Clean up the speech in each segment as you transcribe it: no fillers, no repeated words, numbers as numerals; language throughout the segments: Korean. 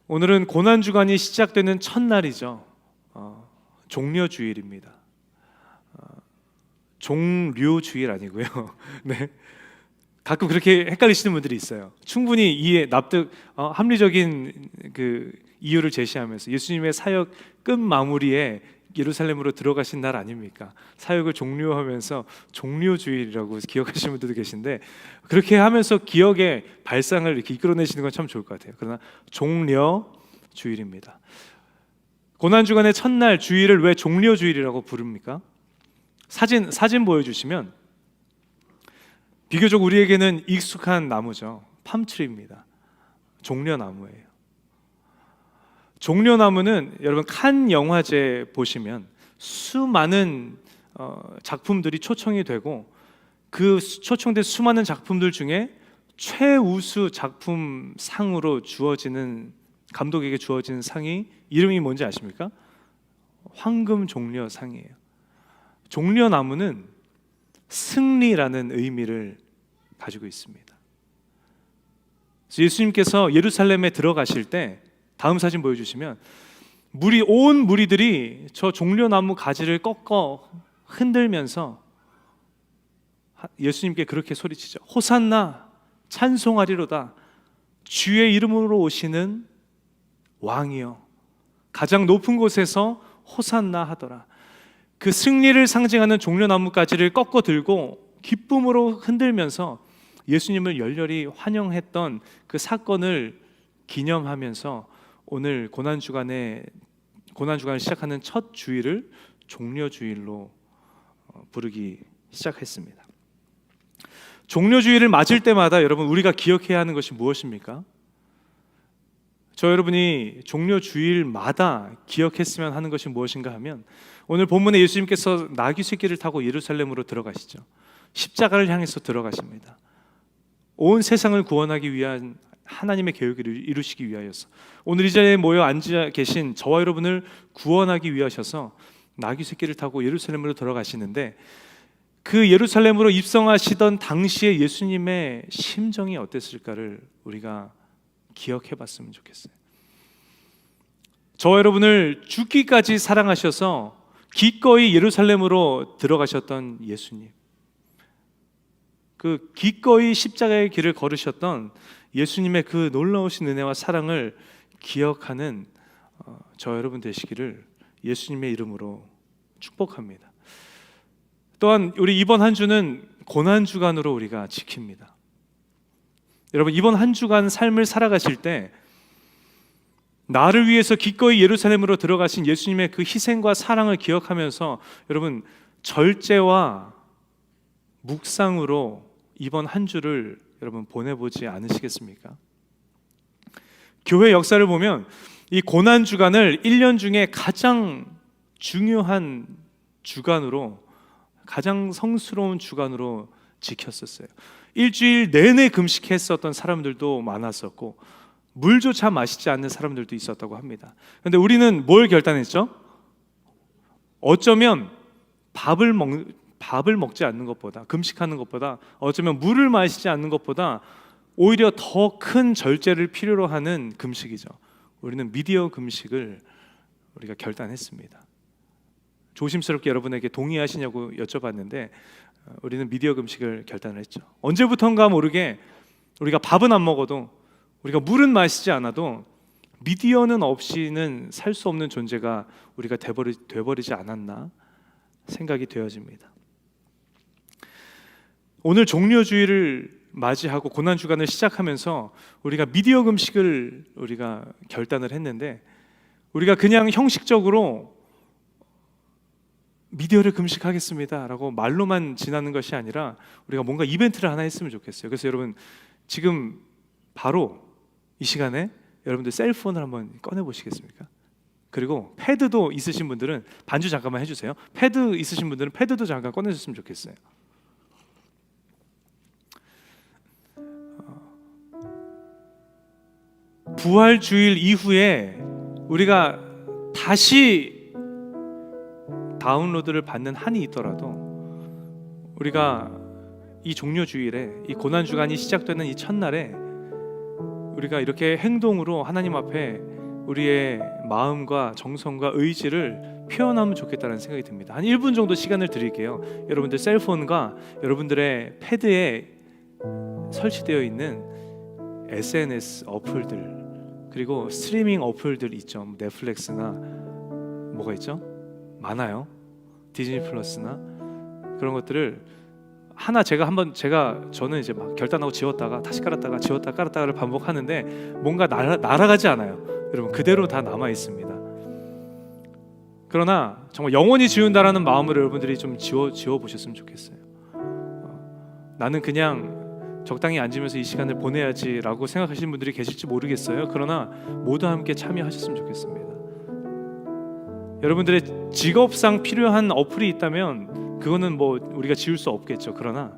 오늘은 고난주간이 시작되는 첫날이죠. 종려주일입니다. 종료주일 아니고요. 네. 가끔 그렇게 헷갈리시는 분들이 있어요. 충분히 이해, 납득, 합리적인 그 이유를 제시하면서 예수님의 사역 끝 마무리에 예루살렘으로 들어가신 날 아닙니까? 사역을 종료하면서 종료주일이라고 기억하시는 분들도 계신데, 그렇게 하면서 기억의 발상을 이렇게 이끌어내시는 건 참 좋을 것 같아요. 그러나 종려주일입니다. 고난주간의 첫날 주일을 왜 종려주일이라고 부릅니까? 사진 보여주시면 비교적 우리에게는 익숙한 나무죠. 팜트리입니다. 종려나무예요. 종려나무는 여러분 칸 영화제 보시면 수많은 작품들이 초청이 되고, 그 초청된 수많은 작품들 중에 최우수 작품 상으로 주어지는, 감독에게 주어지는 상이 이름이 뭔지 아십니까? 황금 종려상이에요. 종려나무는 승리라는 의미를 가지고 있습니다. 예수님께서 예루살렘에 들어가실 때, 다음 사진 보여주시면 온 무리들이 저 종려나무 가지를 꺾어 흔들면서 예수님께 그렇게 소리치죠. 호산나, 찬송하리로다. 주의 이름으로 오시는 왕이여, 가장 높은 곳에서 호산나 하더라. 그 승리를 상징하는 종려나무 가지를 꺾어 들고 기쁨으로 흔들면서 예수님을 열렬히 환영했던 그 사건을 기념하면서 오늘 고난주간을 시작하는 첫 주일을 종려주일로 부르기 시작했습니다. 종려주일을 맞을 때마다 여러분, 우리가 기억해야 하는 것이 무엇입니까? 저 여러분이 종려주일마다 기억했으면 하는 것이 무엇인가 하면, 오늘 본문에 예수님께서 나귀 새끼를 타고 예루살렘으로 들어가시죠. 십자가를 향해서 들어가십니다. 온 세상을 구원하기 위한 하나님의 계획을 이루시기 위하여서 오늘 이 자리에 모여 앉아 계신 저와 여러분을 구원하기 위하셔서 나귀 새끼를 타고 예루살렘으로 들어가시는데, 그 예루살렘으로 입성하시던 당시에 예수님의 심정이 어땠을까를 우리가 기억해 봤으면 좋겠어요. 저와 여러분을 죽기까지 사랑하셔서 기꺼이 예루살렘으로 들어가셨던 예수님, 그 기꺼이 십자가의 길을 걸으셨던 예수님의 그 놀라우신 은혜와 사랑을 기억하는 저 여러분 되시기를 예수님의 이름으로 축복합니다. 또한 우리 이번 한 주는 고난주간으로 우리가 지킵니다. 여러분, 이번 한 주간 삶을 살아가실 때 나를 위해서 기꺼이 예루살렘으로 들어가신 예수님의 그 희생과 사랑을 기억하면서 여러분, 절제와 묵상으로 이번 한 주를 여러분 보내보지 않으시겠습니까? 교회 역사를 보면 이 고난주간을 1년 중에 가장 중요한 주간으로, 가장 성스러운 주간으로 지켰었어요. 일주일 내내 금식했었던 사람들도 많았었고, 물조차 마시지 않는 사람들도 있었다고 합니다. 그런데 우리는 뭘 결단했죠? 어쩌면 밥을 먹지 않는 것보다, 금식하는 것보다, 어쩌면 물을 마시지 않는 것보다 오히려 더 큰 절제를 필요로 하는 금식이죠. 우리는 미디어 금식을 우리가 결단했습니다. 조심스럽게 여러분에게 동의하시냐고 여쭤봤는데, 우리는 미디어 금식을 결단을 했죠. 언제부턴가 모르게 우리가 밥은 안 먹어도, 우리가 물은 마시지 않아도 미디어는 없이는 살 수 없는 존재가 우리가 돼버리지 않았나 생각이 되어집니다. 오늘 종려주일을 맞이하고 고난주간을 시작하면서 우리가 미디어 금식을 우리가 결단을 했는데, 우리가 그냥 형식적으로 미디어를 금식하겠습니다 라고 말로만 지나는 것이 아니라 우리가 뭔가 이벤트를 하나 했으면 좋겠어요. 그래서 여러분, 지금 바로 이 시간에 여러분들 셀폰을 한번 꺼내 보시겠습니까? 그리고 패드도 있으신 분들은 반주 잠깐만 해주세요. 패드 있으신 분들은 패드도 잠깐 꺼내줬으면 좋겠어요. 부활주일 이후에 우리가 다시 다운로드를 받는 한이 있더라도, 우리가 이 종려주일에, 이 고난주간이 시작되는 이 첫날에 우리가 이렇게 행동으로 하나님 앞에 우리의 마음과 정성과 의지를 표현하면 좋겠다는 생각이 듭니다. 한 1분 정도 시간을 드릴게요. 여러분들 셀폰과 여러분들의 패드에 설치되어 있는 SNS 어플들, 그리고 스트리밍 어플들 있죠. 넷플릭스나 뭐가 있죠? 많아요. 디즈니 플러스나 그런 것들을 하나 저는 이제 막 결단하고 지웠다가 다시 깔았다가 지웠다 깔았다가를 반복하는데 뭔가 날아가지 않아요. 여러분, 그대로 다 남아 있습니다. 그러나 정말 영원히 지운다라는 마음으로 여러분들이 좀 지워 보셨으면 좋겠어요. 나는 그냥 적당히 앉으면서 이 시간을 보내야지라고 생각하시는 분들이 계실지 모르겠어요. 그러나 모두 함께 참여하셨으면 좋겠습니다. 여러분들의 직업상 필요한 어플이 있다면 그거는 뭐 우리가 지울 수 없겠죠. 그러나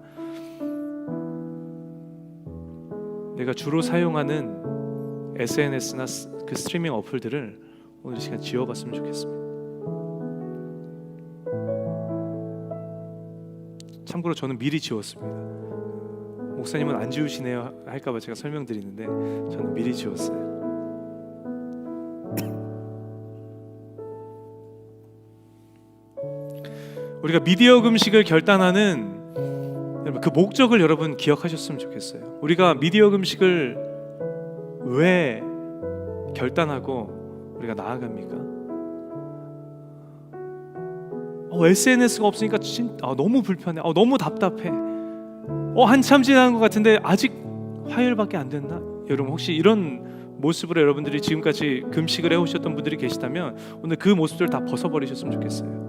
내가 주로 사용하는 SNS나 그 스트리밍 어플들을 오늘 이 시간 지워봤으면 좋겠습니다. 참고로 저는 미리 지웠습니다. 목사님은 안 지우시네요 할까봐 제가 설명드리는데 저는 미리 지웠어요. 우리가 미디어 금식을 결단하는 그 목적을 여러분 기억하셨으면 좋겠어요. 우리가 미디어 금식을 왜 결단하고 우리가 나아갑니까? SNS가 없으니까 너무 불편해. 너무 답답해. 한참 지난 것 같은데 아직 화요일밖에 안 됐나? 여러분, 혹시 이런 모습으로 여러분들이 지금까지 금식을 해오셨던 분들이 계시다면 오늘 그 모습들을 다 벗어버리셨으면 좋겠어요.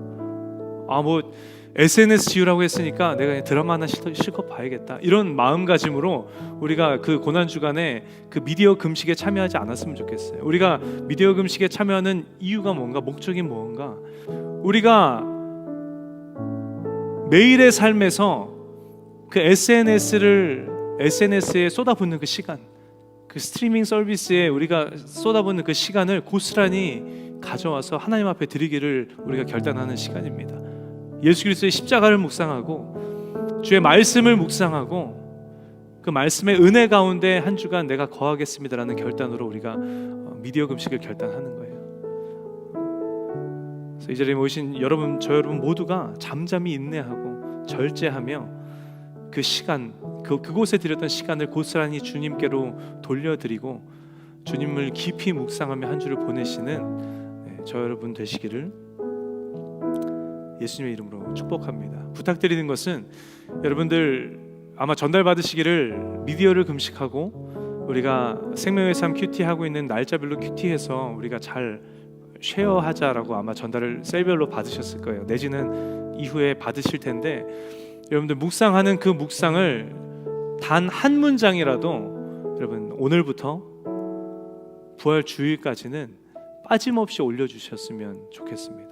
SNS 지우라고 했으니까 내가 그냥 드라마 하나 실컷 봐야겠다, 이런 마음가짐으로 우리가 그 고난주간에 그 미디어 금식에 참여하지 않았으면 좋겠어요. 우리가 미디어 금식에 참여하는 이유가 뭔가, 목적이 뭔가, 우리가 매일의 삶에서 그 SNS에 쏟아붓는 그 시간, 그 스트리밍 서비스에 우리가 쏟아붓는 그 시간을 고스란히 가져와서 하나님 앞에 드리기를 우리가 결단하는 시간입니다. 예수 그리스도의 십자가를 묵상하고 주의 말씀을 묵상하고 그 말씀의 은혜 가운데 한 주간 내가 거하겠습니다라는 결단으로 우리가 미디어 금식을 결단하는 거예요. 그래서 이 자리에 모이신 여러분, 저 여러분 모두가 잠잠히 인내하고 절제하며 그 시간, 그곳에 드렸던 시간을 고스란히 주님께로 돌려드리고 주님을 깊이 묵상하며 한 주를 보내시는 저 여러분 되시기를 예수님의 이름으로 축복합니다. 부탁드리는 것은 여러분들 아마 전달받으시기를 미디어를 금식하고 우리가 생명의 삶 큐티 하고 있는 날짜별로 큐티해서 우리가 잘 쉐어하자라고 아마 전달을 셀별로 받으셨을 거예요. 내지는 이후에 받으실 텐데, 여러분들 묵상하는 그 묵상을 단 한 문장이라도 여러분 오늘부터 부활 주일까지는 빠짐없이 올려주셨으면 좋겠습니다.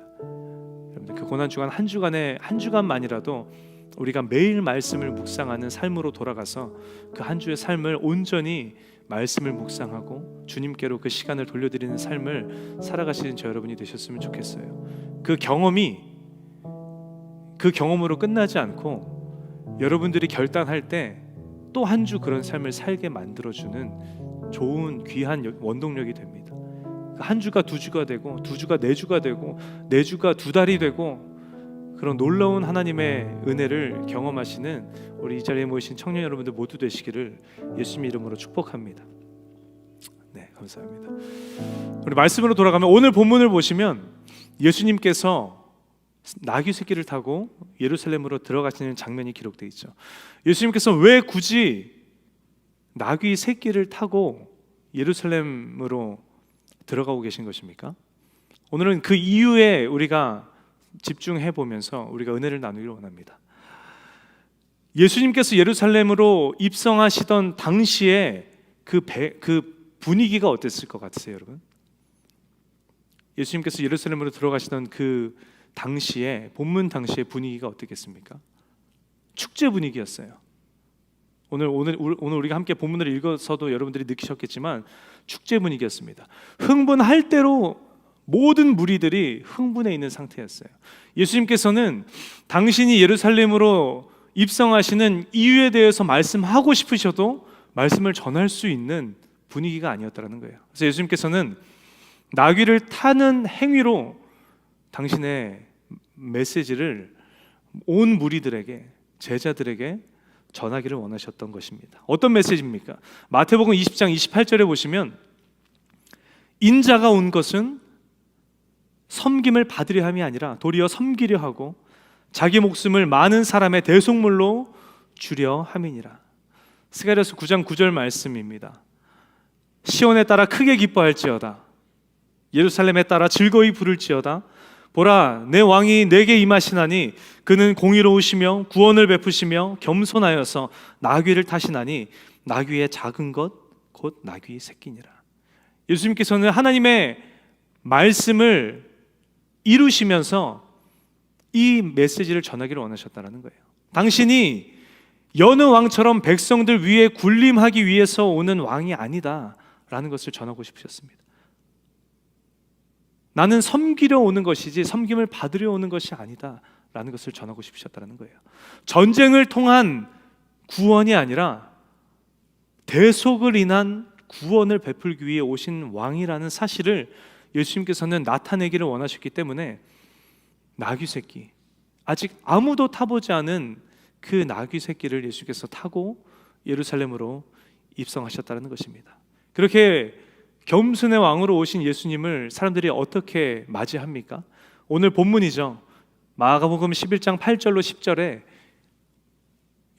여러분들 그 고난 주간 한 주간만이라도 우리가 매일 말씀을 묵상하는 삶으로 돌아가서 그 한 주의 삶을 온전히 말씀을 묵상하고 주님께로 그 시간을 돌려드리는 삶을 살아가시는 저 여러분이 되셨으면 좋겠어요. 그 경험으로 끝나지 않고 여러분들이 결단할 때 또 한 주 그런 삶을 살게 만들어주는 좋은 귀한 원동력이 됩니다. 한 주가 두 주가 되고, 두 주가 네 주가 되고, 네 주가 두 달이 되고, 그런 놀라운 하나님의 은혜를 경험하시는 우리 이 자리에 모이신 청년 여러분들 모두 되시기를 예수님의 이름으로 축복합니다. 네, 감사합니다. 우리 말씀으로 돌아가면 오늘 본문을 보시면 예수님께서 나귀 새끼를 타고 예루살렘으로 들어가시는 장면이 기록되어 있죠. 예수님께서 왜 굳이 나귀 새끼를 타고 예루살렘으로 들어가고 계신 것입니까? 오늘은 그 이유에 우리가 집중해 보면서 우리가 은혜를 나누기를 원합니다. 예수님께서 예루살렘으로 입성하시던 당시에 그 분위기가 어땠을 것 같으세요, 여러분? 예수님께서 예루살렘으로 들어가시던 그 당시에, 본문 당시의 분위기가 어떻겠습니까? 축제 분위기였어요. 오늘 우리가 함께 본문을 읽어서도 여러분들이 느끼셨겠지만 축제 분위기였습니다. 흥분할 대로 모든 무리들이 흥분해 있는 상태였어요. 예수님께서는 당신이 예루살렘으로 입성하시는 이유에 대해서 말씀하고 싶으셔도 말씀을 전할 수 있는 분위기가 아니었다는 거예요. 그래서 예수님께서는 나귀를 타는 행위로 당신의 메시지를 온 무리들에게, 제자들에게 전하기를 원하셨던 것입니다. 어떤 메시지입니까? 마태복음 20장 28절에 보시면 인자가 온 것은 섬김을 받으려 함이 아니라 도리어 섬기려 하고 자기 목숨을 많은 사람의 대속물로 주려 함이니라. 스가랴서 9장 9절 말씀입니다. 시온에 따라 크게 기뻐할지어다. 예루살렘에 따라 즐거이 부를지어다. 보라, 내 왕이 내게 임하시나니 그는 공의로우시며 구원을 베푸시며 겸손하여서 나귀를 타시나니 나귀의 작은 것 곧 나귀 새끼니라. 예수님께서는 하나님의 말씀을 이루시면서 이 메시지를 전하기를 원하셨다는 거예요. 당신이 여느 왕처럼 백성들 위에 군림하기 위해서 오는 왕이 아니다 라는 것을 전하고 싶으셨습니다. 나는 섬기려 오는 것이지 섬김을 받으려 오는 것이 아니다 라는 것을 전하고 싶으셨다는 거예요. 전쟁을 통한 구원이 아니라 대속을 인한 구원을 베풀기 위해 오신 왕이라는 사실을 예수님께서는 나타내기를 원하셨기 때문에 나귀 새끼, 아직 아무도 타보지 않은 그 나귀 새끼를 예수께서 타고 예루살렘으로 입성하셨다는 것입니다. 그렇게 겸손의 왕으로 오신 예수님을 사람들이 어떻게 맞이합니까? 오늘 본문이죠. 마가복음 11장 8절로 10절에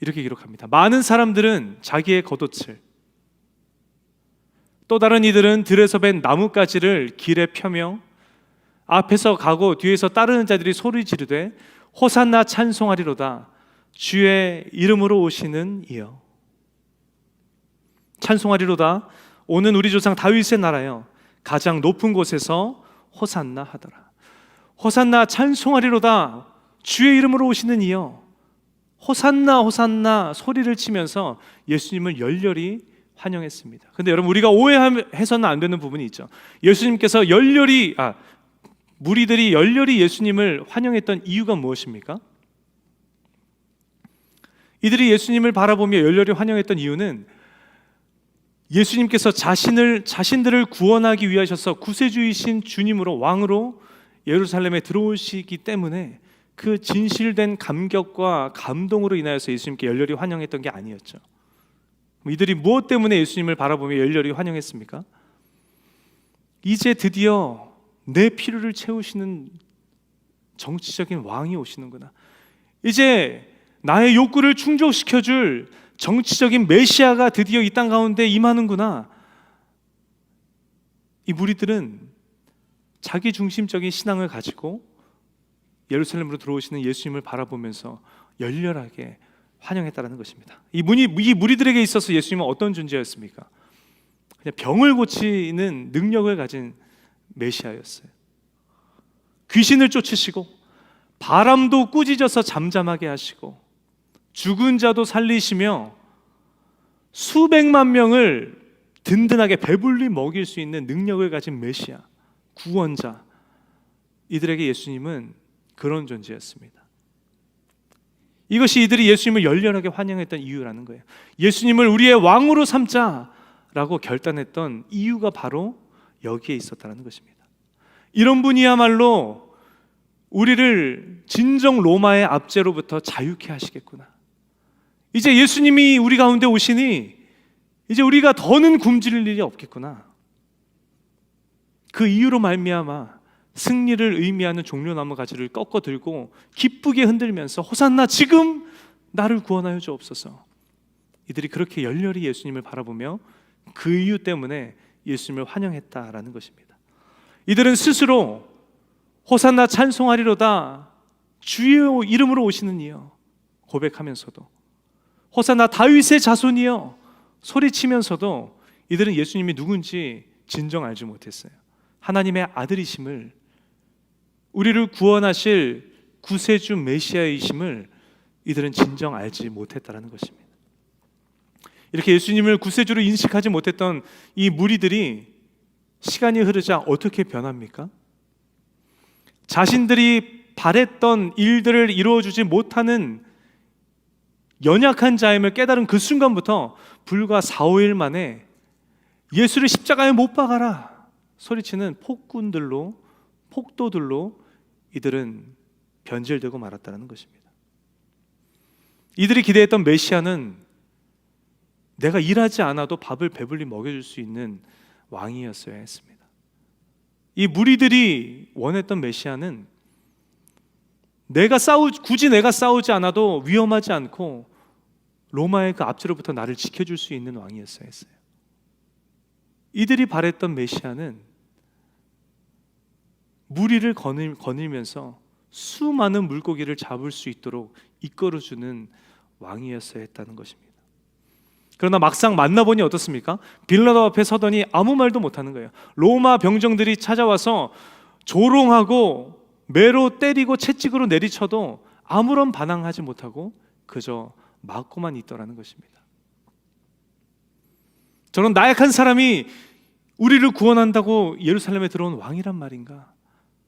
이렇게 기록합니다. 많은 사람들은 자기의 겉옷을, 또 다른 이들은 들에서 벤 나뭇가지를 길에 펴며 앞에서 가고 뒤에서 따르는 자들이 소리 지르되 호산나 찬송하리로다. 주의 이름으로 오시는 이여. 찬송하리로다. 오는 우리 조상 다윗의 나라여. 가장 높은 곳에서 호산나 하더라. 호산나 찬송하리로다. 주의 이름으로 오시는 이여. 호산나 호산나 소리를 치면서 예수님을 열렬히 환영했습니다. 근데 여러분, 우리가 오해해서는 안 되는 부분이 있죠. 예수님께서 무리들이 열렬히 예수님을 환영했던 이유가 무엇입니까? 이들이 예수님을 바라보며 열렬히 환영했던 이유는 예수님께서 자신들을 구원하기 위하셔서 구세주이신 주님으로, 왕으로 예루살렘에 들어오시기 때문에 그 진실된 감격과 감동으로 인하여서 예수님께 열렬히 환영했던 게 아니었죠. 이들이 무엇 때문에 예수님을 바라보며 열렬히 환영했습니까? 이제 드디어 내 필요를 채우시는 정치적인 왕이 오시는구나. 이제 나의 욕구를 충족시켜줄 정치적인 메시아가 드디어 이 땅 가운데 임하는구나. 이 무리들은 자기 중심적인 신앙을 가지고 예루살렘으로 들어오시는 예수님을 바라보면서 열렬하게 환영했다는 것입니다. 이 무리들에게 있어서 예수님은 어떤 존재였습니까? 그냥 병을 고치는 능력을 가진 메시아였어요. 귀신을 쫓으시고 바람도 꾸짖어서 잠잠하게 하시고 죽은 자도 살리시며 수백만 명을 든든하게 배불리 먹일 수 있는 능력을 가진 메시아, 구원자. 이들에게 예수님은 그런 존재였습니다. 이것이 이들이 예수님을 열렬하게 환영했던 이유라는 거예요. 예수님을 우리의 왕으로 삼자라고 결단했던 이유가 바로 여기에 있었다는 것입니다. 이런 분이야말로 우리를 진정 로마의 압제로부터 자유케 하시겠구나. 이제 예수님이 우리 가운데 오시니 이제 우리가 더는 굶주릴 일이 없겠구나. 그 이유로 말미암아 승리를 의미하는 종려나무 가지를 꺾어 들고 기쁘게 흔들면서 호산나, 지금 나를 구원하여 주옵소서. 이들이 그렇게 열렬히 예수님을 바라보며 그 이유 때문에 예수님을 환영했다라는 것입니다. 이들은 스스로 호산나 찬송하리로다, 주의 이름으로 오시는 이여 고백하면서도, 호산나 다윗의 자손이여 소리치면서도 이들은 예수님이 누군지 진정 알지 못했어요. 하나님의 아들이심을, 우리를 구원하실 구세주 메시아이심을 이들은 진정 알지 못했다는 것입니다. 이렇게 예수님을 구세주로 인식하지 못했던 이 무리들이 시간이 흐르자 어떻게 변합니까? 자신들이 바랬던 일들을 이루어주지 못하는 연약한 자임을 깨달은 그 순간부터 불과 4, 5일 만에 예수를 십자가에 못 박아라, 소리치는 폭군들로, 폭도들로 이들은 변질되고 말았다는 것입니다. 이들이 기대했던 메시아는 내가 일하지 않아도 밥을 배불리 먹여줄 수 있는 왕이었어야 했습니다. 이 무리들이 원했던 메시아는 굳이 내가 싸우지 않아도 위험하지 않고 로마의 그 압제로부터 나를 지켜줄 수 있는 왕이었어야 했어요. 이들이 바랬던 메시아는 무리를 거닐면서 수많은 물고기를 잡을 수 있도록 이끌어주는 왕이었어야 했다는 것입니다. 그러나 막상 만나보니 어떻습니까? 빌라도 앞에 서더니 아무 말도 못하는 거예요. 로마 병정들이 찾아와서 조롱하고 매로 때리고 채찍으로 내리쳐도 아무런 반항하지 못하고 그저 막고만 있더라는 것입니다. 저런 나약한 사람이 우리를 구원한다고 예루살렘에 들어온 왕이란 말인가?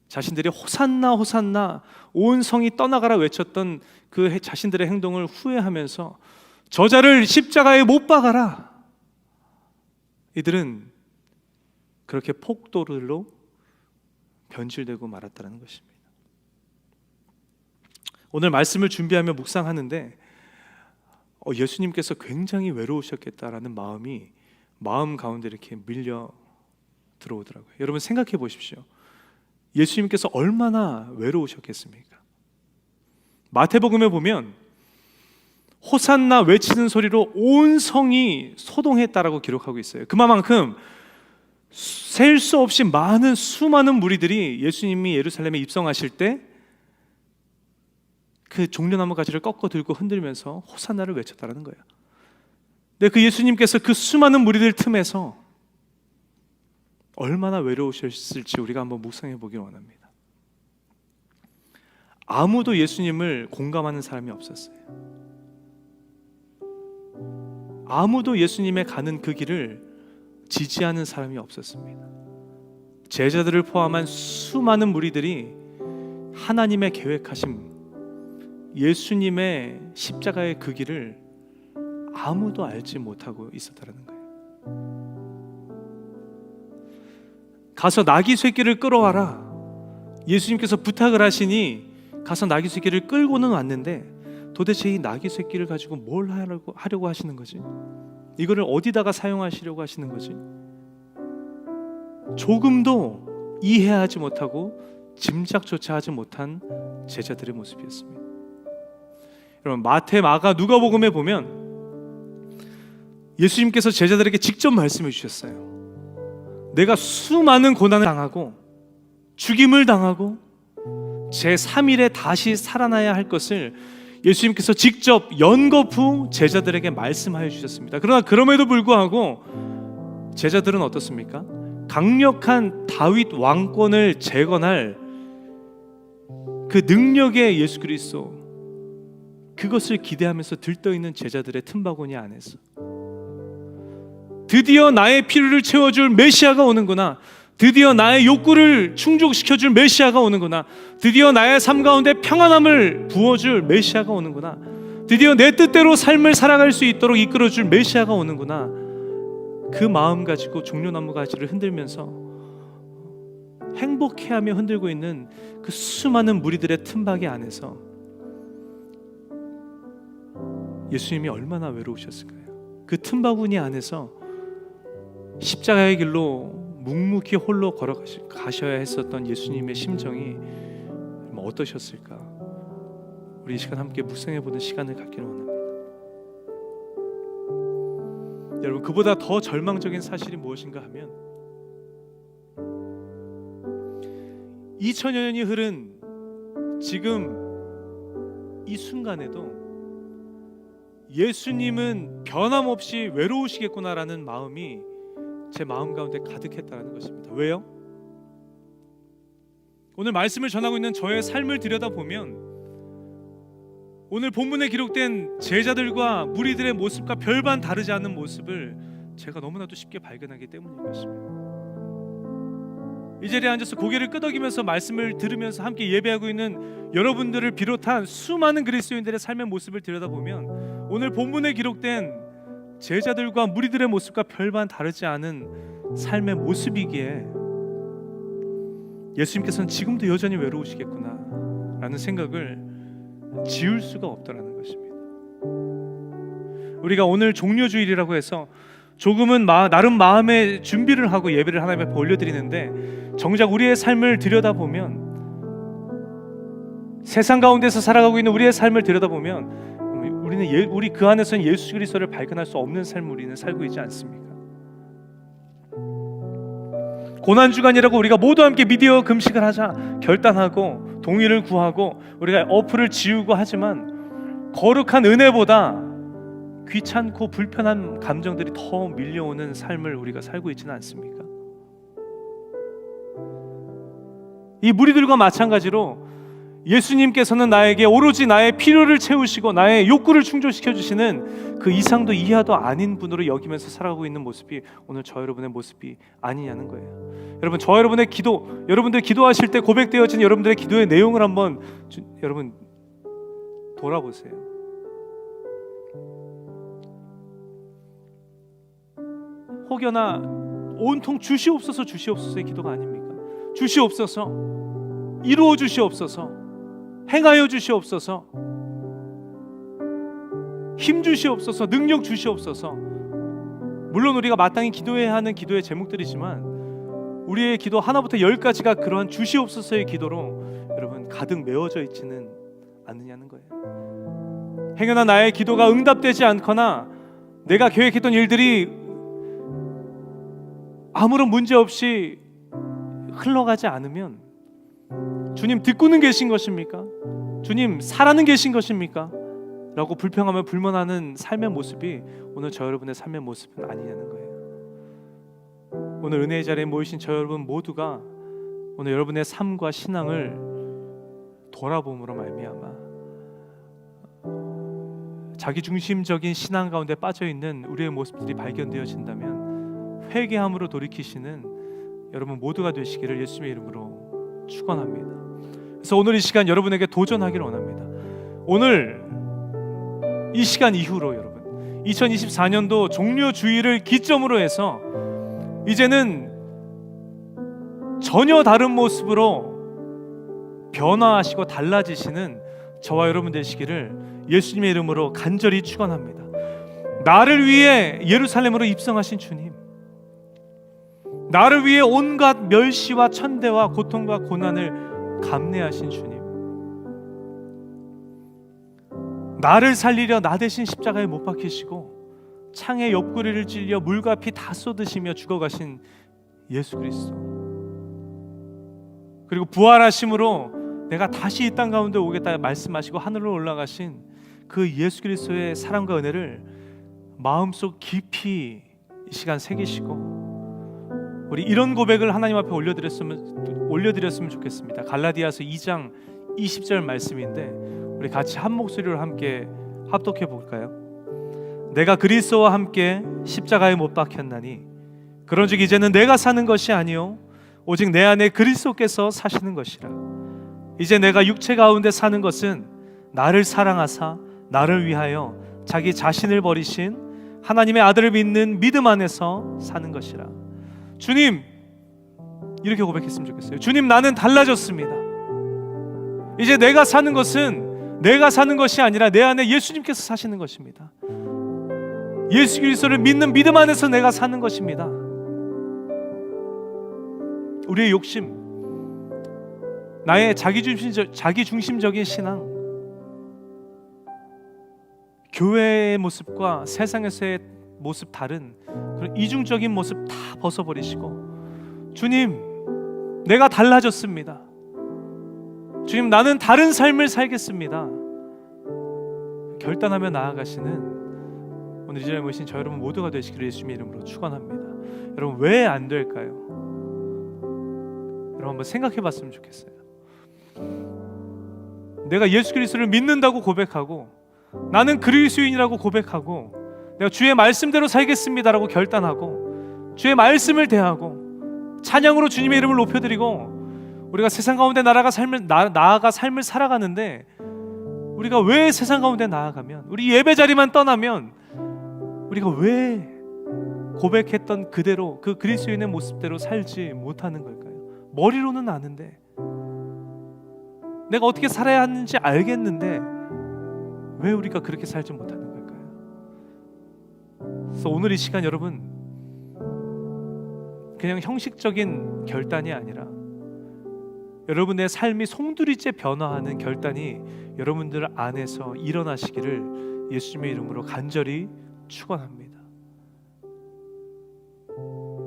자신들이 호산나 호산나 온 성이 떠나가라 외쳤던 그 자신들의 행동을 후회하면서 저자를 십자가에 못 박아라. 이들은 그렇게 폭도들로 변질되고 말았다는 것입니다. 오늘 말씀을 준비하며 묵상하는데 예수님께서 굉장히 외로우셨겠다라는 마음 가운데 이렇게 밀려 들어오더라고요. 여러분 생각해 보십시오. 예수님께서 얼마나 외로우셨겠습니까? 마태복음에 보면 호산나 외치는 소리로 온 성이 소동했다라고 기록하고 있어요. 그만큼 셀 수 없이 수많은 무리들이 예수님이 예루살렘에 입성하실 때 그 종려나무 가지를 꺾어 들고 흔들면서 호산나를 외쳤다라는 거예요. 근데 그 예수님께서 그 수많은 무리들 틈에서 얼마나 외로우셨을지 우리가 한번 묵상해 보길 원합니다. 아무도 예수님을 공감하는 사람이 없었어요. 아무도 예수님의 가는 그 길을 지지하는 사람이 없었습니다. 제자들을 포함한 수많은 무리들이 하나님의 계획하신 예수님의 십자가의 그 길을 아무도 알지 못하고 있었다는 거예요. 가서 나귀 새끼를 끌어와라. 예수님께서 부탁을 하시니 가서 나귀 새끼를 끌고는 왔는데 도대체 이 나귀 새끼를 가지고 뭘 하려고 하시는 거지? 이거를 어디다가 사용하시려고 하시는 거지? 조금도 이해하지 못하고 짐작조차 하지 못한 제자들의 모습이었습니다. 여러분 마태, 마가, 누가복음에 보면 예수님께서 제자들에게 직접 말씀해 주셨어요. 내가 수많은 고난을 당하고 죽임을 당하고 제3일에 다시 살아나야 할 것을 예수님께서 직접 연거푸 제자들에게 말씀하여 주셨습니다. 그러나 그럼에도 불구하고 제자들은 어떻습니까? 강력한 다윗 왕권을 재건할 그 능력의 예수 그리스도, 그것을 기대하면서 들떠있는 제자들의 틈바구니 안에서 드디어 나의 필요를 채워줄 메시아가 오는구나, 드디어 나의 욕구를 충족시켜줄 메시아가 오는구나, 드디어 나의 삶 가운데 평안함을 부어줄 메시아가 오는구나, 드디어 내 뜻대로 삶을 살아갈 수 있도록 이끌어줄 메시아가 오는구나, 그 마음 가지고 종려나무 가지를 흔들면서 행복해하며 흔들고 있는 그 수많은 무리들의 틈바귀 안에서 예수님이 얼마나 외로우셨을까요? 그 틈바구니 안에서 십자가의 길로 묵묵히 홀로 걸어가셔야 했었던 예수님의 심정이 어떠셨을까? 우리 이 시간 함께 묵상해보는 시간을 갖기를 원합니다. 여러분, 그보다 더 절망적인 사실이 무엇인가 하면 2000여 년이 흐른 지금 이 순간에도 예수님은 변함없이 외로우시겠구나라는 마음이 제 마음 가운데 가득했다는 것입니다. 왜요? 오늘 말씀을 전하고 있는 저의 삶을 들여다보면 오늘 본문에 기록된 제자들과 무리들의 모습과 별반 다르지 않은 모습을 제가 너무나도 쉽게 발견하기 때문인 것입니다. 이 자리에 앉아서 고개를 끄덕이면서 말씀을 들으면서 함께 예배하고 있는 여러분들을 비롯한 수많은 그리스도인들의 삶의 모습을 들여다보면 오늘 본문에 기록된 제자들과 무리들의 모습과 별반 다르지 않은 삶의 모습이기에 예수님께서는 지금도 여전히 외로우시겠구나 라는 생각을 지울 수가 없다라는 것입니다. 우리가 오늘 종료주일이라고 해서 조금은 나름 마음의 준비를 하고 예배를 하나님 앞에 올려드리는데, 정작 우리의 삶을 들여다보면, 세상 가운데서 살아가고 있는 우리의 삶을 들여다보면 우리 그 안에서는 예수 그리스도를 발견할 수 없는 삶을 우리는 살고 있지 않습니까? 고난주간이라고 우리가 모두 함께 미디어 금식을 하자 결단하고 동의를 구하고 우리가 어플을 지우고 하지만, 거룩한 은혜보다 귀찮고 불편한 감정들이 더 밀려오는 삶을 우리가 살고 있지는 않습니까? 이 무리들과 마찬가지로 예수님께서는 나에게 오로지 나의 필요를 채우시고 나의 욕구를 충족시켜 주시는 그 이상도 이하도 아닌 분으로 여기면서 살아가고 있는 모습이 오늘 저 여러분의 모습이 아니냐는 거예요. 여러분, 저 여러분의 기도, 여러분들 기도하실 때 고백되어진 여러분들의 기도의 내용을 한번 여러분 돌아보세요. 혹여나 온통 주시옵소서 주시옵소서의 기도가 아닙니까? 주시옵소서, 이루어 주시옵소서, 행하여 주시옵소서, 힘 주시옵소서, 능력 주시옵소서. 물론 우리가 마땅히 기도해야 하는 기도의 제목들이지만 우리의 기도 하나부터 10까지가 그러한 주시옵소서의 기도로 여러분 가득 메워져 있지는 않느냐는 거예요. 행여나 나의 기도가 응답되지 않거나 내가 계획했던 일들이 아무런 문제 없이 흘러가지 않으면 주님 듣고는 계신 것입니까? 주님 살아는 계신 것입니까? 라고 불평하며 불만하는 삶의 모습이 오늘 저 여러분의 삶의 모습은 아니냐는 거예요. 오늘 은혜의 자리에 모이신 저 여러분 모두가 오늘 여러분의 삶과 신앙을 돌아봄으로 말미암아 자기중심적인 신앙 가운데 빠져있는 우리의 모습들이 발견되어진다면 회개함으로 돌이키시는 여러분 모두가 되시기를 예수님의 이름으로 축원합니다. 그래서 오늘 이 시간 여러분에게 도전하기를 원합니다. 오늘 이 시간 이후로 여러분 2024년도 종료주의를 기점으로 해서 이제는 전혀 다른 모습으로 변화하시고 달라지시는 저와 여러분 되시기를 예수님의 이름으로 간절히 축원합니다. 나를 위해 예루살렘으로 입성하신 주님, 나를 위해 온갖 멸시와 천대와 고통과 고난을 감내하신 주님, 나를 살리려 나 대신 십자가에 못 박히시고 창에 옆구리를 찔려 물과 피 다 쏟으시며 죽어가신 예수 그리스도, 그리고 부활하심으로 내가 다시 이 땅 가운데 오겠다 말씀하시고 하늘로 올라가신 그 예수 그리스도의 사랑과 은혜를 마음속 깊이 이 시간 새기시고 우리 이런 고백을 하나님 앞에 올려드렸으면 좋겠습니다. 갈라디아서 2장 20절 말씀인데 우리 같이 한 목소리로 함께 합독해 볼까요? 내가 그리스도와 함께 십자가에 못 박혔나니 그런즉 이제는 내가 사는 것이 아니요 오직 내 안에 그리스도께서 사시는 것이라. 이제 내가 육체 가운데 사는 것은 나를 사랑하사 나를 위하여 자기 자신을 버리신 하나님의 아들을 믿는 믿음 안에서 사는 것이라. 주님, 이렇게 고백했으면 좋겠어요. 주님, 나는 달라졌습니다. 이제 내가 사는 것은 내가 사는 것이 아니라 내 안에 예수님께서 사시는 것입니다. 예수 그리스도를 믿는 믿음 안에서 내가 사는 것입니다. 우리의 욕심, 나의 자기중심적인 신앙, 교회의 모습과 세상에서의 모습 다른 그런 이중적인 모습 다 벗어버리시고 주님, 내가 달라졌습니다. 주님, 나는 다른 삶을 살겠습니다. 결단하며 나아가시는 오늘 이 자리에 모이신 저 여러분 모두가 되시기를 예수님의 이름으로 축원합니다. 여러분, 왜 안 될까요? 여러분 한번 생각해 봤으면 좋겠어요. 내가 예수 그리스도를 믿는다고 고백하고 나는 그리스도인이라고 고백하고 내가 주의 말씀대로 살겠습니다라고 결단하고 주의 말씀을 대하고 찬양으로 주님의 이름을 높여드리고 우리가 세상 가운데 나아가 삶을 살아가는데 우리가 왜 세상 가운데 나아가면 우리 예배 자리만 떠나면 우리가 왜 고백했던 그대로 그 그리스도인의 모습대로 살지 못하는 걸까요? 머리로는 아는데, 내가 어떻게 살아야 하는지 알겠는데 왜 우리가 그렇게 살지 못하는 걸까요? 그래서 오늘 이 시간 여러분, 그냥 형식적인 결단이 아니라 여러분의 삶이 송두리째 변화하는 결단이 여러분들 안에서 일어나시기를 예수님의 이름으로 간절히 축원합니다.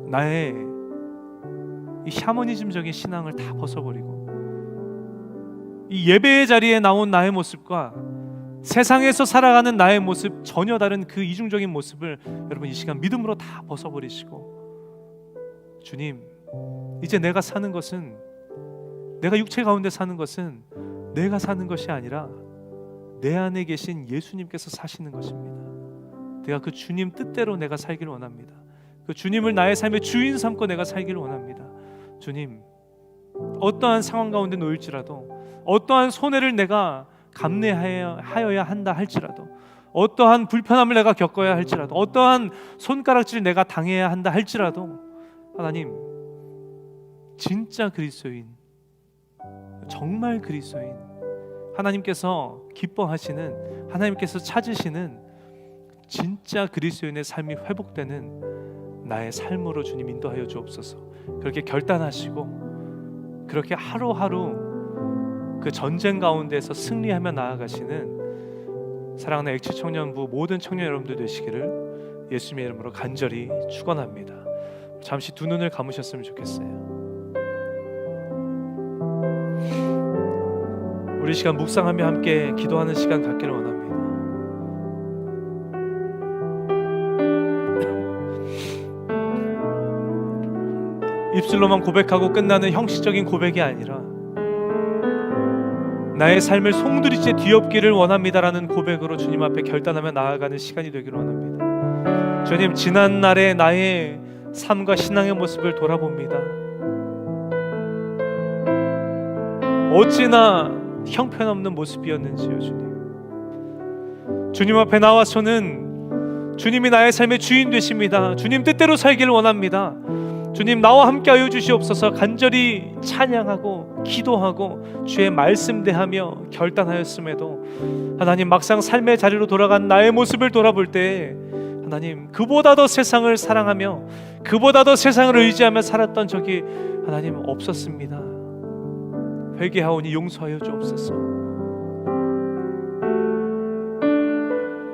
나의 이 샤머니즘적인 신앙을 다 벗어버리고 이 예배의 자리에 나온 나의 모습과 세상에서 살아가는 나의 모습, 전혀 다른 그 이중적인 모습을 여러분 이 시간 믿음으로 다 벗어버리시고, 주님, 이제 내가 사는 것은, 내가 육체 가운데 사는 것은 내가 사는 것이 아니라 내 안에 계신 예수님께서 사시는 것입니다. 내가 그 주님 뜻대로 내가 살기를 원합니다. 그 주님을 나의 삶의 주인 삼고 내가 살기를 원합니다. 주님, 어떠한 상황 가운데 놓일지라도, 어떠한 손해를 내가 감내하여야 한다 할지라도, 어떠한 불편함을 내가 겪어야 할지라도, 어떠한 손가락질을 내가 당해야 한다 할지라도, 하나님, 진짜 그리스도인, 정말 그리스도인, 하나님께서 기뻐하시는, 하나님께서 찾으시는 진짜 그리스도인의 삶이 회복되는 나의 삶으로 주님 인도하여 주옵소서. 그렇게 결단하시고 그렇게 하루하루 그 전쟁 가운데서 승리하며 나아가시는 사랑하는 엑치 청년부 모든 청년 여러분들 되시기를 예수님의 이름으로 간절히 축원합니다. 잠시 두 눈을 감으셨으면 좋겠어요. 우리 시간 묵상하며 함께 기도하는 시간 갖기를 원합니다. 입술로만 고백하고 끝나는 형식적인 고백이 아니라 나의 삶을 송두리째 뒤엎기를 원합니다라는 고백으로 주님 앞에 결단하며 나아가는 시간이 되기를 원합니다. 주님, 지난 날의 나의 삶과 신앙의 모습을 돌아봅니다. 어찌나 형편없는 모습이었는지요. 주님 앞에 나와서는 주님이 나의 삶의 주인 되십니다. 주님 뜻대로 살기를 원합니다. 주님, 나와 함께 하여 주시옵소서. 간절히 찬양하고 기도하고 주의 말씀 대하며 결단하였음에도 하나님, 막상 삶의 자리로 돌아간 나의 모습을 돌아볼 때 하나님, 그보다 더 세상을 사랑하며 그보다 더 세상을 의지하며 살았던 적이 하나님 없었습니다. 회개하오니 용서하여 주옵소서.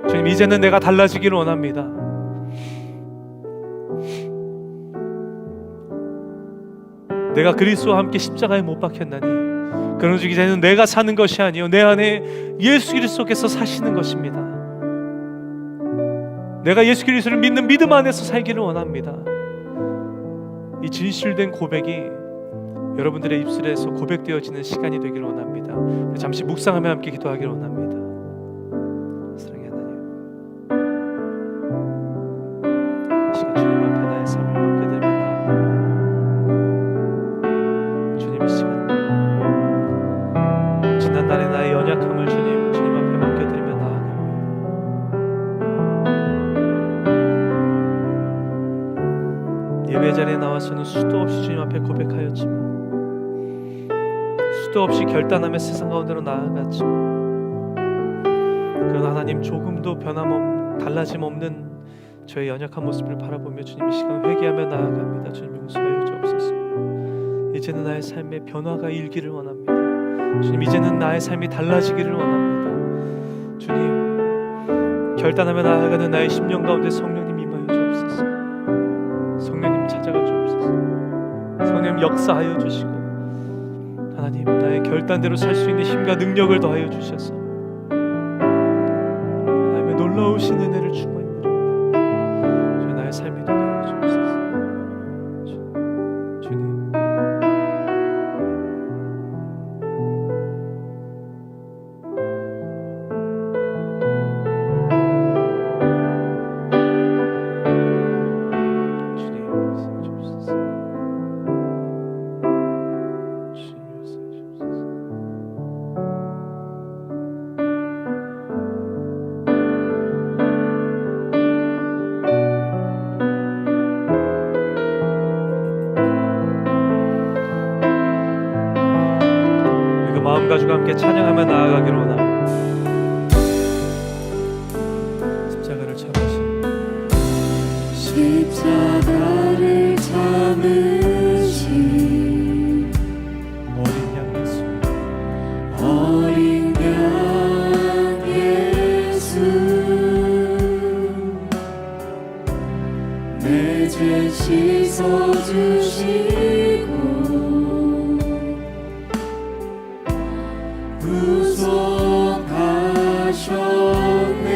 주님, 이제는 내가 달라지기를 원합니다. 내가 그리스도와 함께 십자가에 못 박혔나니 그런즉 이제는 내가 사는 것이 아니요 내 안에 예수 그리스도께서 사시는 것입니다. 내가 예수 그리스도를 믿는 믿음 안에서 살기를 원합니다. 이 진실된 고백이 여러분들의 입술에서 고백되어지는 시간이 되기를 원합니다. 잠시 묵상하며 함께 기도하기를 원합니다. 사랑의 하나님, 이 시간 주님 앞에 나의 삶을 맡겨드리며 주님, 이 시간 지난날의 나의 연약함을 주님 앞에 맡겨드리며 나아갑니다. 예배 자리에 나와서는 수도 없이 주님 앞에 고백하였지만, 수도 없이 결단하며 세상 가운데로 나아갔지만, 그러나 하나님, 조금도 달라짐 없는 저의 연약한 모습을 바라보며 주님 이 시간 회개하며 나아갑니다. 주님, 용서하여 주옵소서. 이제는 나의 삶에 변화가 일기를 원합니다. 주님, 이제는 나의 삶이 달라지기를 원합니다. 주님, 결단하며 나아가는 나의 심령 가운데 성령님 임하여 주옵소서. 성령님 찾아가 주옵소서. 성령님 역사하여 주시고 하나님, 나의 결단대로 살 수 있는 힘과 능력을 더하여 주셔서 하나님의 놀라우신 은혜를 축원드립니다. 주님, 나의 삶이 되게 하여 주옵소서. 주님, 가지고 함께 찬양하며 나아가기로 원합니다. 십자가를 참으신 십자가를 참으신 어린 양 예수, 어린 양 예수, 내 죄 씻어주시고 구속하셨네.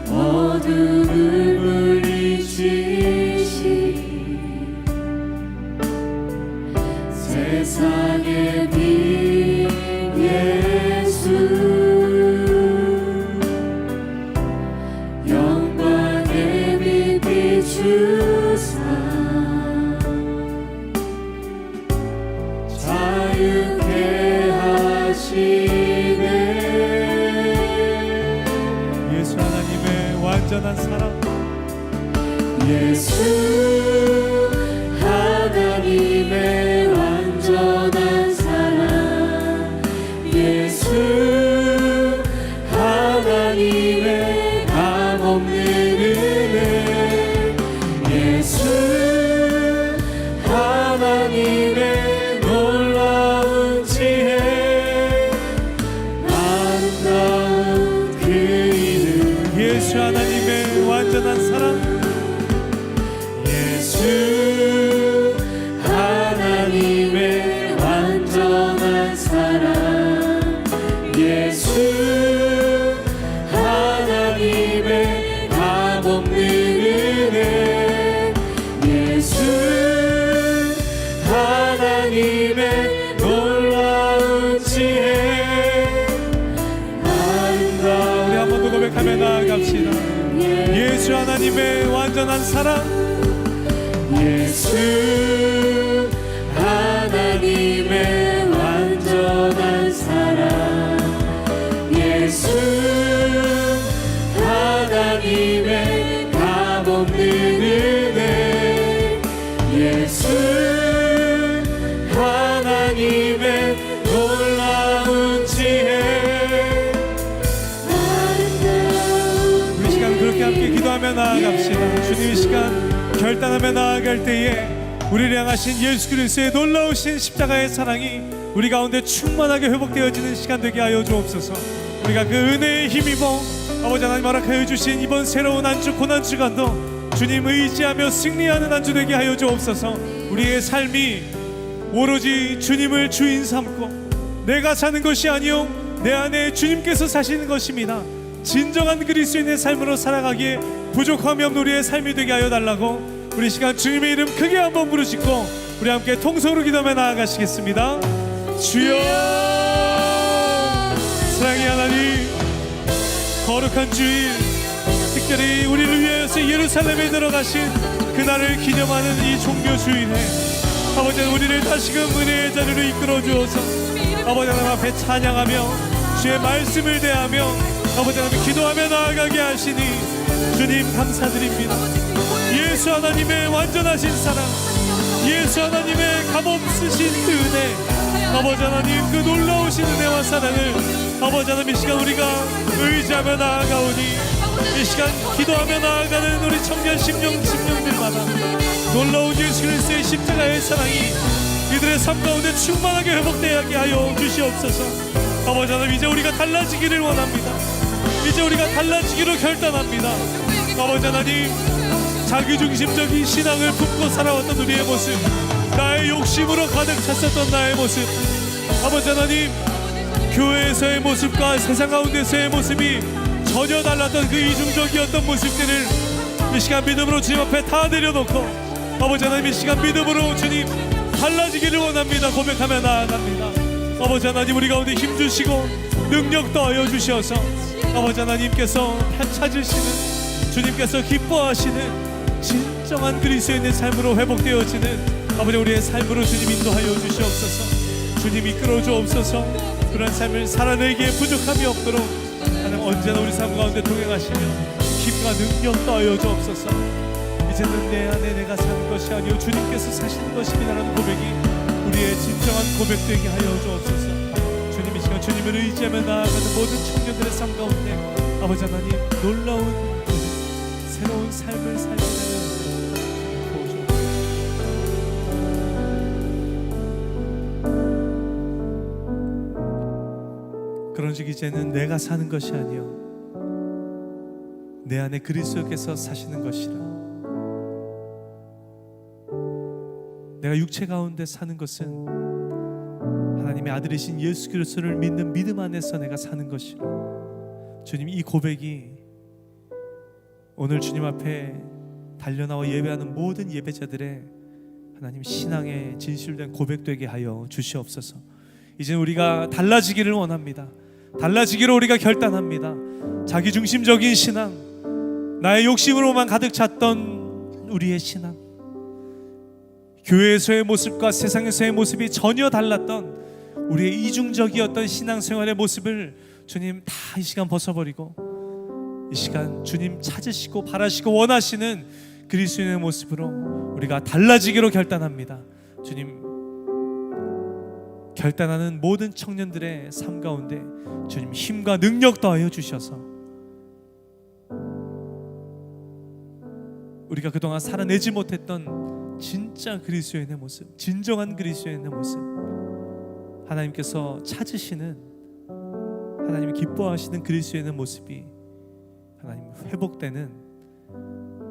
어둠을 물리치신 세상의 빛 예수, 영광의 빛 비추사 자유케 하시네. 예수 하나님의 완전한 사랑, 예수 하나님의 완전한 사랑, 예수 하나님의 값없는 은혜, 예수 하나님의 놀라운 지혜, 아름다운 그 이름, 예수 하나님의 완전한 사랑, 예수 하나님의 완전한 사랑, 예수 하나님의 값없는 은혜, 예수 하나님의 놀라운 지혜, 아름다운 우리 한 번 더 고백하며 나아갑시다. 예수 하나님의 완전한 사랑, 예수 하나님의 완전한 사랑, 예수 하나님의 값없는 은혜, 예수 하나님의 놀라운 지혜, 우리 시간 그렇게 함께 기도하며 나아갑시다. 주님 이 시간 결단하며 나아갈 때에 우리를 향하신 예수 그리스도의 놀라우신 십자가의 사랑이 우리 가운데 충만하게 회복되어지는 시간 되게 하여 주옵소서. 우리가 그 은혜에 힘입어 아버지 하나님 허락하여 주신 이번 새로운 안주 고난주간도 주님 의지하며 승리하는 안주 되게 하여 주옵소서. 우리의 삶이 오로지 주님을 주인 삼고 내가 사는 것이 아니요 내 안에 주님께서 사시는 것입니다. 진정한 그리스도인의 삶으로 살아가기에 부족함이 없는 우리의 삶이 되게 하여 달라고 우리 시간 주님의 이름 크게 한번 부르짖고 우리 함께 통성으로 기도하며 나아가시겠습니다. 주여, 사랑의 하나님, 거룩한 주일, 특별히 우리를 위해서 예루살렘에 들어가신 그날을 기념하는 이 종교 주일에 아버지 우리를 다시금 은혜의 자리로 이끌어 주어서 아버지 하나님 앞에 찬양하며 주의 말씀을 대하며 아버지 하나님 기도하며 나아가게 하시니 주님 감사드립니다. 예수 하나님의 완전하신 사랑, 예수 하나님의 값없으신 그 은혜, 아버지 하나님 그 놀라우신 은혜와 사랑을 아버지 하나님 이 시간 우리가 의지하며 나아가오니 이 시간 기도하며 나아가는 우리 청년 심령들마다 놀라운 예수 그리스도의 십자가의 사랑이 이들의 삶 가운데 충만하게 회복되게 하여 주시옵소서. 아버지 하나님 이제 우리가 달라지기를 원합니다. 이제 우리가 달라지기로 결단합니다. 아버지 하나님 자기중심적인 신앙을 품고 살아왔던 우리의 모습, 나의 욕심으로 가득 찼었던 나의 모습, 아버지 하나님 교회에서의 모습과 세상 가운데서의 모습이 전혀 달랐던 그 이중적이었던 모습들을 이 시간 믿음으로 주님 앞에 다 내려놓고 아버지 하나님 이 시간 믿음으로 주님 달라지기를 원합니다. 고백하며 나아갑니다. 아버지 하나님 우리 가운데 힘주시고 능력 더하여 주셔서 아버지 하나님께서 찾으시는 주님께서 기뻐하시는 진정한 그리스도인의 삶으로 회복되어지는 아버지 우리의 삶으로 주님 인도하여 주시옵소서. 주님 이끌어 주옵소서. 그런 삶을 살아내기에 부족함이 없도록 하나님 언제나 우리 삶 가운데 동행하시며 힘과 능력 더하여 주옵소서. 이제는 내 안에 내가 사는 것이 아니요 주님께서 사시는 것입니다라는 고백이 우리 우리의 진정한 고백되게 하여 주옵소서. 주님, 이 시간 주님을 의지하며 나아가는 모든 청년들의 삶 가운데 아버지 하나님 놀라운 새로운 삶을 살게 되는 도와주옵소서. 그런즉 이제는 내가 사는 것이 아니요 내 안에 그리스도께서 사시는 것이라. 내가 육체 가운데 사는 것은 하나님의 아들이신 예수 그리스도를 믿는 믿음 안에서 내가 사는 것이라. 주님, 이 고백이 오늘 주님 앞에 달려나와 예배하는 모든 예배자들의 하나님 신앙의 진실된 고백되게 하여 주시옵소서. 이제 우리가 달라지기를 원합니다. 달라지기를 우리가 결단합니다. 자기중심적인 신앙, 나의 욕심으로만 가득 찼던 우리의 신앙, 교회에서의 모습과 세상에서의 모습이 전혀 달랐던 우리의 이중적이었던 신앙생활의 모습을 주님 다 이 시간 벗어버리고 이 시간 주님 찾으시고 바라시고 원하시는 그리스도인의 모습으로 우리가 달라지기로 결단합니다. 주님, 결단하는 모든 청년들의 삶 가운데 주님 힘과 능력 더하여 주셔서 우리가 그동안 살아내지 못했던 진짜 그리스도인의 모습, 진정한 그리스도인의 모습, 하나님께서 찾으시는, 하나님이 기뻐하시는 그리스도인의 모습이 하나님 회복되는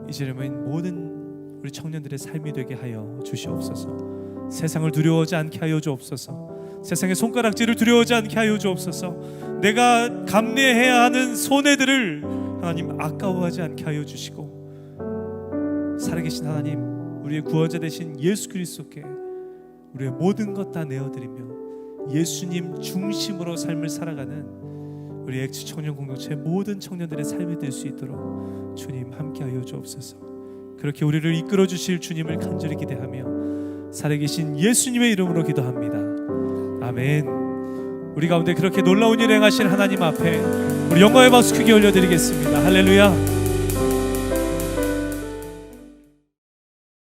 이제는 모든 우리 청년들의 삶이 되게 하여 주시옵소서. 세상을 두려워하지 않게 하여 주옵소서. 세상의 손가락질을 두려워하지 않게 하여 주옵소서. 내가 감내해야 하는 손해들을 하나님 아까워하지 않게 하여 주시고, 살아계신 하나님, 우리의 구원자 되신 예수 그리스도께 우리의 모든 것 다 내어드리며 예수님 중심으로 삶을 살아가는 우리 엑스 청년 공동체 모든 청년들의 삶이 될 수 있도록 주님 함께하여 주옵소서. 그렇게 우리를 이끌어 주실 주님을 간절히 기대하며 살아계신 예수님의 이름으로 기도합니다. 아멘. 우리 가운데 그렇게 놀라운 일 행하실 하나님 앞에 우리 영광의 박수 크게 올려드리겠습니다. 할렐루야.